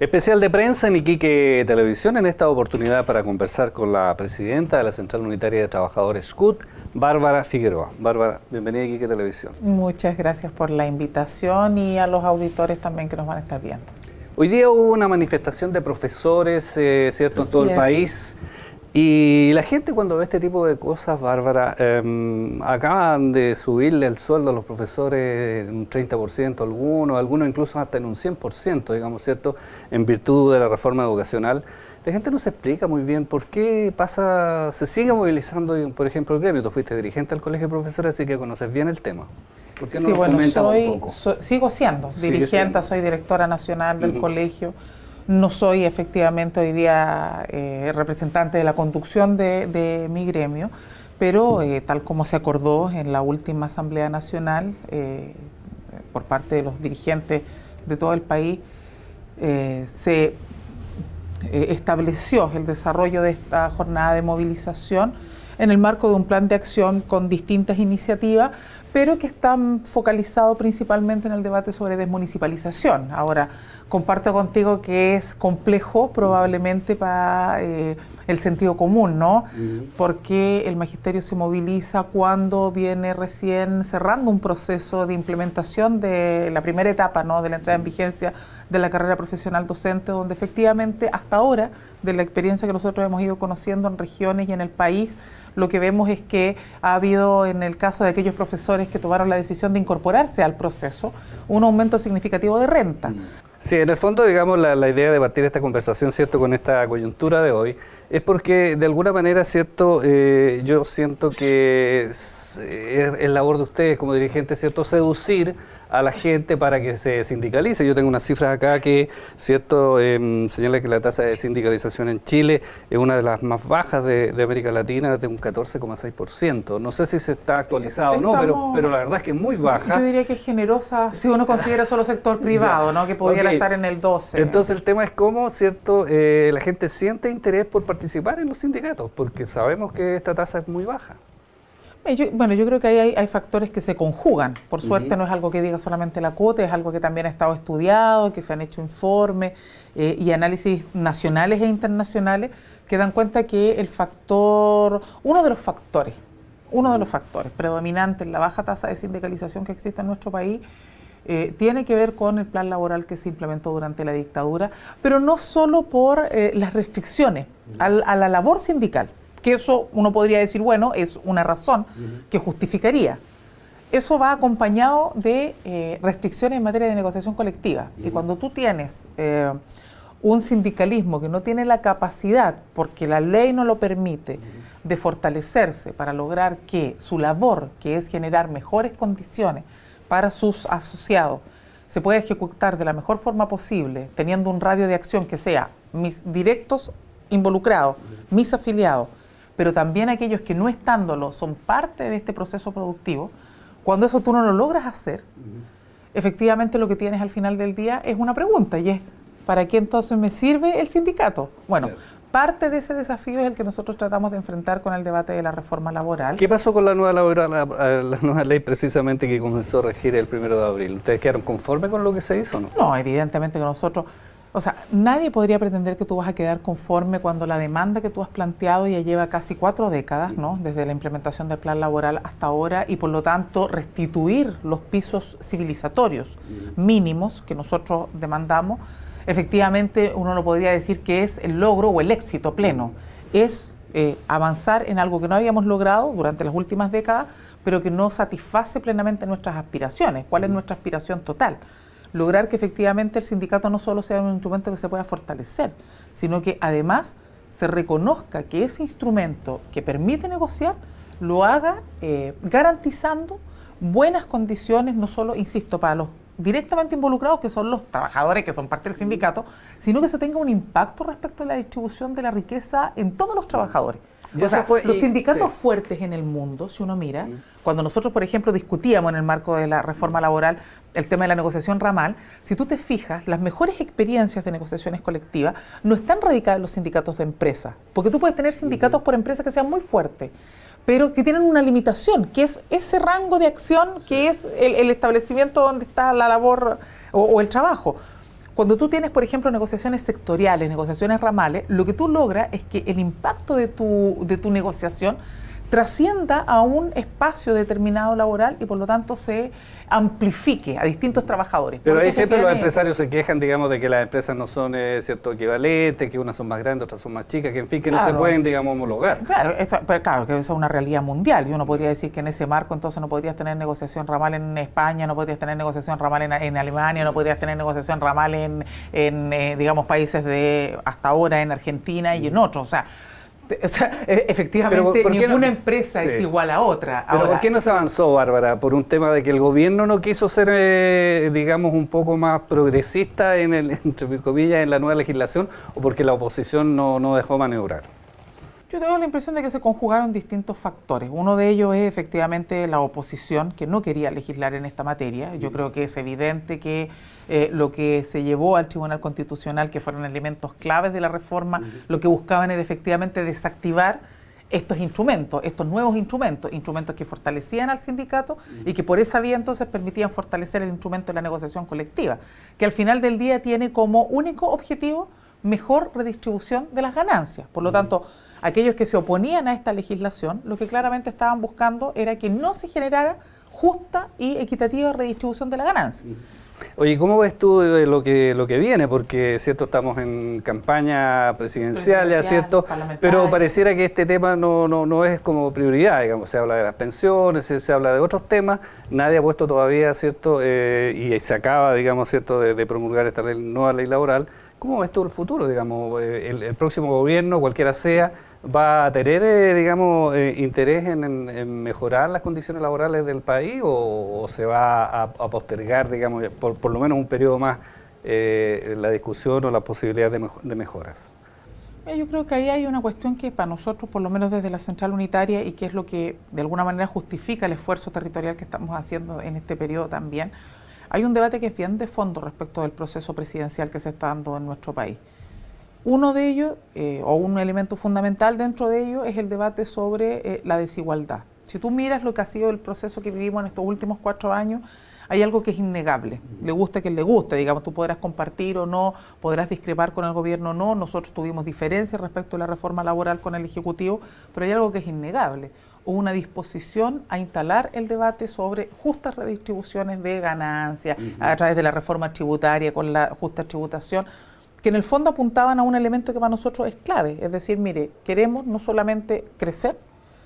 Especial de prensa en Iquique Televisión, en esta oportunidad para conversar con la presidenta de la Central Unitaria de Trabajadores CUT, Bárbara Figueroa. Bárbara, bienvenida a Iquique Televisión. Muchas gracias por la invitación y a los auditores también que nos van a estar viendo. Hoy día hubo una manifestación de profesores, ¿cierto?, en todo el país. Y la gente cuando ve este tipo de cosas, Bárbara, acaban de subirle el sueldo a los profesores en un 30%, algunos incluso hasta en un 100%, digamos, ¿cierto?, en virtud de la reforma educacional. La gente no se explica muy bien por qué pasa, se sigue movilizando, por ejemplo, el gremio. Tú fuiste dirigente del Colegio de Profesores, así que conoces bien el tema. ¿Por qué no nos comentas un poco? Sigo siendo dirigente, soy directora nacional del colegio. No soy efectivamente hoy día representante de la conducción de mi gremio, pero tal como se acordó en la última Asamblea Nacional por parte de los dirigentes de todo el país, se estableció el desarrollo de esta jornada de movilización en el marco de un plan de acción con distintas iniciativas, pero que están focalizados principalmente en el debate sobre desmunicipalización. Ahora, comparto contigo que es complejo probablemente para el sentido común, ¿no? Porque el magisterio se moviliza cuando viene recién cerrando un proceso de implementación de la primera etapa, ¿no?, de la entrada en vigencia de la carrera profesional docente, donde efectivamente hasta ahora, de la experiencia que nosotros hemos ido conociendo en regiones y en el país, lo que vemos es que ha habido, en el caso de aquellos profesores que tomaron la decisión de incorporarse al proceso, un aumento significativo de renta. Sí, en el fondo, digamos, la idea de partir esta conversación, ¿cierto?, con esta coyuntura de hoy, es porque de alguna manera, ¿cierto?, yo siento que es labor de ustedes como dirigentes, ¿cierto?, seducir a la gente para que se sindicalice. Yo tengo unas cifras acá que, ¿cierto?, señala que la tasa de sindicalización en Chile es una de las más bajas de América Latina, de un 14,6%. No sé si se está actualizado o no, pero la verdad es que es muy baja. Yo diría que es generosa si uno considera solo sector privado, ¿no?, que pudiera estar en el 12. Entonces el tema es cómo, ¿cierto?, la gente siente interés por participar en los sindicatos, porque sabemos que esta tasa es muy baja. Yo creo que ahí hay factores que se conjugan. Por suerte no es algo que diga solamente la CUT, es algo que también ha estado estudiado, que se han hecho informes y análisis nacionales e internacionales que dan cuenta que uno de los factores predominantes en la baja tasa de sindicalización que existe en nuestro país tiene que ver con el plan laboral que se implementó durante la dictadura, pero no solo por las restricciones a la labor sindical, que eso uno podría decir, bueno, es una razón que justificaría. Eso va acompañado de restricciones en materia de negociación colectiva. Y cuando tú tienes un sindicalismo que no tiene la capacidad, porque la ley no lo permite, de fortalecerse para lograr que su labor, que es generar mejores condiciones para sus asociados, se pueda ejecutar de la mejor forma posible, teniendo un radio de acción que sea mis directos involucrados, mis afiliados, pero también aquellos que no estándolo son parte de este proceso productivo. Cuando eso tú no lo logras hacer, efectivamente lo que tienes al final del día es una pregunta, y es, ¿para qué entonces me sirve el sindicato? Bueno, parte de ese desafío es el que nosotros tratamos de enfrentar con el debate de la reforma laboral. ¿Qué pasó con la nueva ley precisamente que comenzó a regir el 1 de abril? ¿Ustedes quedaron conformes con lo que se hizo o no? No, evidentemente que nosotros... O sea, nadie podría pretender que tú vas a quedar conforme cuando la demanda que tú has planteado ya lleva casi 4 décadas, ¿no?, desde la implementación del plan laboral hasta ahora, y por lo tanto restituir los pisos civilizatorios mínimos que nosotros demandamos. Efectivamente, uno no podría decir que es el logro o el éxito pleno. Es avanzar en algo que no habíamos logrado durante las últimas décadas, pero que no satisface plenamente nuestras aspiraciones. ¿Cuál es nuestra aspiración total? Lograr que efectivamente el sindicato no solo sea un instrumento que se pueda fortalecer, sino que además se reconozca que ese instrumento que permite negociar lo haga garantizando buenas condiciones, no solo, insisto, para los directamente involucrados, que son los trabajadores, que son parte del sindicato, sino que eso tenga un impacto respecto a la distribución de la riqueza en todos los trabajadores. O sea, los sindicatos fuertes en el mundo, si uno mira, cuando nosotros, por ejemplo, discutíamos en el marco de la reforma laboral el tema de la negociación ramal, si tú te fijas, las mejores experiencias de negociaciones colectivas no están radicadas en los sindicatos de empresa, porque tú puedes tener sindicatos por empresa que sean muy fuertes, pero que tienen una limitación, que es ese rango de acción que es el establecimiento donde está la labor o el trabajo. cuando tú tienes, por ejemplo, negociaciones sectoriales, negociaciones ramales, lo que tú logras es que el impacto de tu negociación trascienda a un espacio determinado laboral y por lo tanto se amplifique a distintos trabajadores. Pero ahí siempre los empresarios se quejan, digamos, de que las empresas no son cierto equivalentes, que unas son más grandes, otras son más chicas, que en fin, que no se pueden, digamos, homologar. Claro, pero claro, que esa es una realidad mundial y uno podría decir que en ese marco entonces no podrías tener negociación ramal en España, no podrías tener negociación ramal en Alemania, no podrías tener negociación ramal en digamos, países de hasta ahora en Argentina y en otros, o sea, efectivamente ninguna empresa es igual a otra. Pero ahora, ¿por qué no se avanzó, Bárbara? ¿Por un tema de que el gobierno no quiso ser, digamos, un poco más progresista entre comillas, en la nueva legislación, o porque la oposición no dejó maniobrar? Yo tengo la impresión de que se conjugaron distintos factores. Uno de ellos es efectivamente la oposición, que no quería legislar en esta materia. Yo creo que es evidente que lo que se llevó al Tribunal Constitucional, que fueron elementos claves de la reforma, lo que buscaban era efectivamente desactivar estos instrumentos, estos nuevos instrumentos que fortalecían al sindicato y que por esa vía entonces permitían fortalecer el instrumento de la negociación colectiva, que al final del día tiene como único objetivo mejor redistribución de las ganancias. Por lo tanto, aquellos que se oponían a esta legislación, lo que claramente estaban buscando era que no se generara justa y equitativa redistribución de la ganancia. Oye, ¿cómo ves tú lo que viene? Porque, cierto, estamos en campaña presidencial, ya, cierto, pero pareciera que este tema no es como prioridad, digamos, se habla de las pensiones, se habla de otros temas, nadie ha puesto todavía, cierto, y se acaba, digamos, cierto, de promulgar esta nueva ley laboral. ¿Cómo ves tú el futuro, digamos, el próximo gobierno, cualquiera sea, va a tener, digamos, interés en mejorar las condiciones laborales del país o se va a postergar, digamos, por lo menos un periodo más la discusión o la posibilidad de mejoras? Yo creo que ahí hay una cuestión que para nosotros, por lo menos desde la Central Unitaria, y que es lo que de alguna manera justifica el esfuerzo territorial que estamos haciendo en este periodo también, hay un debate que es bien de fondo respecto del proceso presidencial que se está dando en nuestro país. Uno de ellos, o un elemento fundamental dentro de ello, es el debate sobre la desigualdad. Si tú miras lo que ha sido el proceso que vivimos en estos últimos 4 años, hay algo que es innegable. Le gusta a quien le guste, digamos, tú podrás compartir o no, podrás discrepar con el gobierno o no. Nosotros tuvimos diferencias respecto a la reforma laboral con el Ejecutivo, pero hay algo que es innegable. Hubo una disposición a instalar el debate sobre justas redistribuciones de ganancias a través de la reforma tributaria con la justa tributación, que en el fondo apuntaban a un elemento que para nosotros es clave. Es decir, mire, queremos no solamente crecer,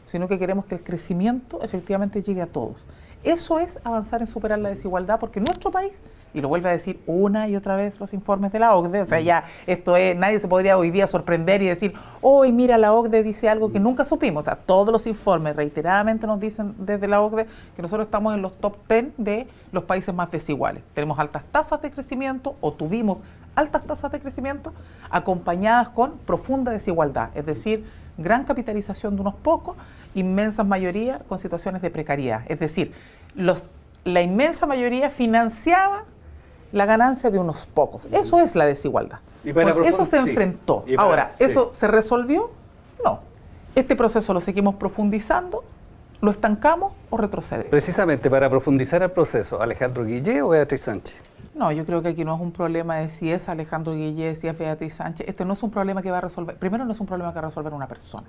sino que queremos que el crecimiento efectivamente llegue a todos. Eso es avanzar en superar la desigualdad, porque nuestro país, y lo vuelve a decir una y otra vez los informes de la OCDE, o sea, ya esto es, nadie se podría hoy día sorprender y decir, hoy mira, la OCDE dice algo que nunca supimos. O sea, todos los informes reiteradamente nos dicen desde la OCDE que nosotros estamos en los top 10 de los países más desiguales. Tenemos altas tasas de crecimiento, o tuvimos altas tasas de crecimiento, acompañadas con profunda desigualdad, es decir, gran capitalización de unos pocos, inmensa mayoría con situaciones de precariedad. Es decir, la inmensa mayoría financiaba la ganancia de unos pocos. Eso es la desigualdad. Eso se enfrentó. Ahora, ¿eso se resolvió? No. Este proceso lo seguimos profundizando, lo estancamos o retrocedemos. Precisamente para profundizar el proceso, ¿Alejandro Guillé o Beatriz Sánchez? No, yo creo que aquí no es un problema de si es Alejandro Guillé, si es Beatriz Sánchez. Este no es un problema que va a resolver, primero no es un problema que va a resolver una persona.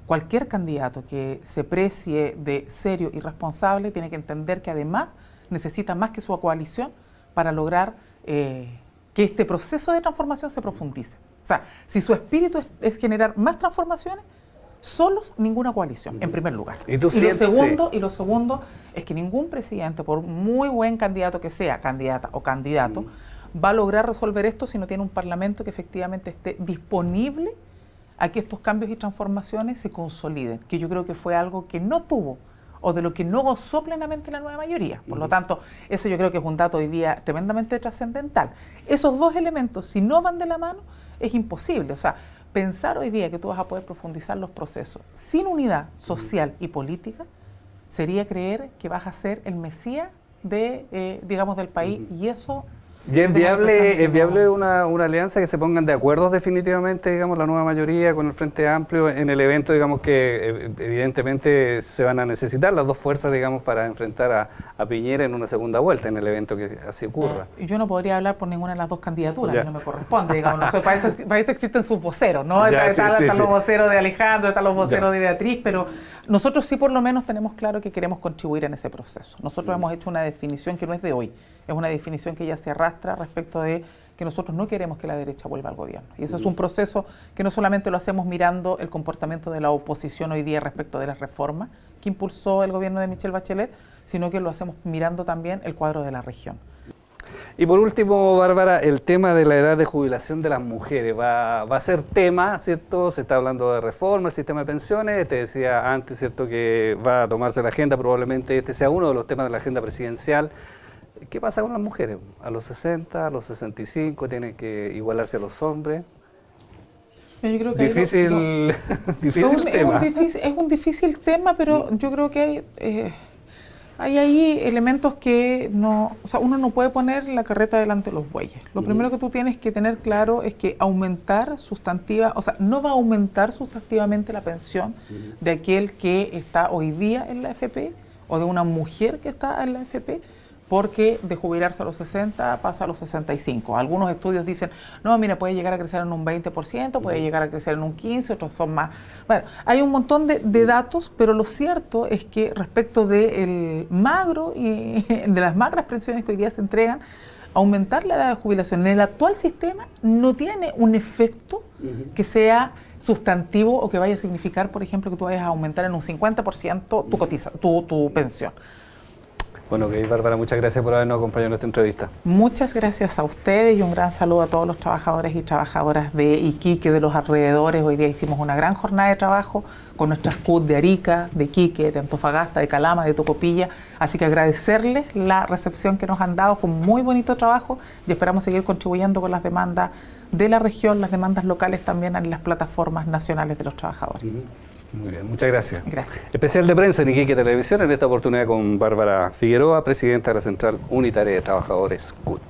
Cualquier candidato que se precie de serio y responsable tiene que entender que además necesita más que su coalición para lograr que este proceso de transformación se profundice. O sea, si su espíritu es generar más transformaciones, solos ninguna coalición, en primer lugar. Y lo segundo es que ningún presidente, por muy buen candidato que sea, candidata o candidato, va a lograr resolver esto si no tiene un parlamento que efectivamente esté disponible a que estos cambios y transformaciones se consoliden, que yo creo que fue algo que no tuvo o de lo que no gozó plenamente la nueva mayoría. Por lo tanto, eso yo creo que es un dato hoy día tremendamente trascendental. Esos dos elementos, si no van de la mano, es imposible. O sea, pensar hoy día que tú vas a poder profundizar los procesos sin unidad social y política sería creer que vas a ser el mesías de, digamos, del país, y eso ¿Y es viable una alianza que se pongan de acuerdo definitivamente, digamos, la nueva mayoría con el Frente Amplio en el evento, digamos, que evidentemente se van a necesitar las dos fuerzas, digamos, para enfrentar a Piñera en una segunda vuelta, en el evento que así ocurra? Yo no podría hablar por ninguna de las dos candidaturas, no me corresponde, digamos, no sé, para eso existen sus voceros, ¿no? Están los voceros de Alejandro, están los voceros de Beatriz, pero nosotros sí por lo menos tenemos claro que queremos contribuir en ese proceso. Nosotros hemos hecho una definición que no es de hoy, es una definición que ya se arrastra respecto de que nosotros no queremos que la derecha vuelva al gobierno. Y eso es un proceso que no solamente lo hacemos mirando el comportamiento de la oposición hoy día respecto de las reformas que impulsó el gobierno de Michelle Bachelet, sino que lo hacemos mirando también el cuadro de la región. Y por último, Bárbara, el tema de la edad de jubilación de las mujeres va a ser tema, ¿cierto? Se está hablando de reforma, el sistema de pensiones, te decía antes, ¿cierto?, que va a tomarse la agenda, probablemente este sea uno de los temas de la agenda presidencial. ¿Qué pasa con las mujeres? A los 60, a los 65, tienen que igualarse a los hombres. Yo creo que difícil tema. Es un difícil tema, pero yo creo que hay ahí elementos que no, o sea, uno no puede poner la carreta delante de los bueyes. Lo primero que tú tienes que tener claro es que no va a aumentar sustantivamente la pensión de aquel que está hoy día en la AFP o de una mujer que está en la AFP, porque de jubilarse a los 60 pasa a los 65. Algunos estudios dicen, no, mira, puede llegar a crecer en un 20%, puede llegar a crecer en un 15%, otros son más. Bueno, hay un montón de datos, pero lo cierto es que respecto del magro y de las magras pensiones que hoy día se entregan, aumentar la edad de jubilación en el actual sistema no tiene un efecto que sea sustantivo o que vaya a significar, por ejemplo, que tú vayas a aumentar en un 50% tu pensión. Bueno, Bárbara, muchas gracias por habernos acompañado en esta entrevista. Muchas gracias a ustedes y un gran saludo a todos los trabajadores y trabajadoras de Iquique, de los alrededores. Hoy día hicimos una gran jornada de trabajo con nuestras CUT de Arica, de Iquique, de Antofagasta, de Calama, de Tocopilla. Así que agradecerles la recepción que nos han dado. Fue un muy bonito trabajo y esperamos seguir contribuyendo con las demandas de la región, las demandas locales también en las plataformas nacionales de los trabajadores. Muy bien, muchas gracias. Gracias. Especial de prensa en Iquique Televisión, en esta oportunidad con Bárbara Figueroa, presidenta de la Central Unitaria de Trabajadores CUT.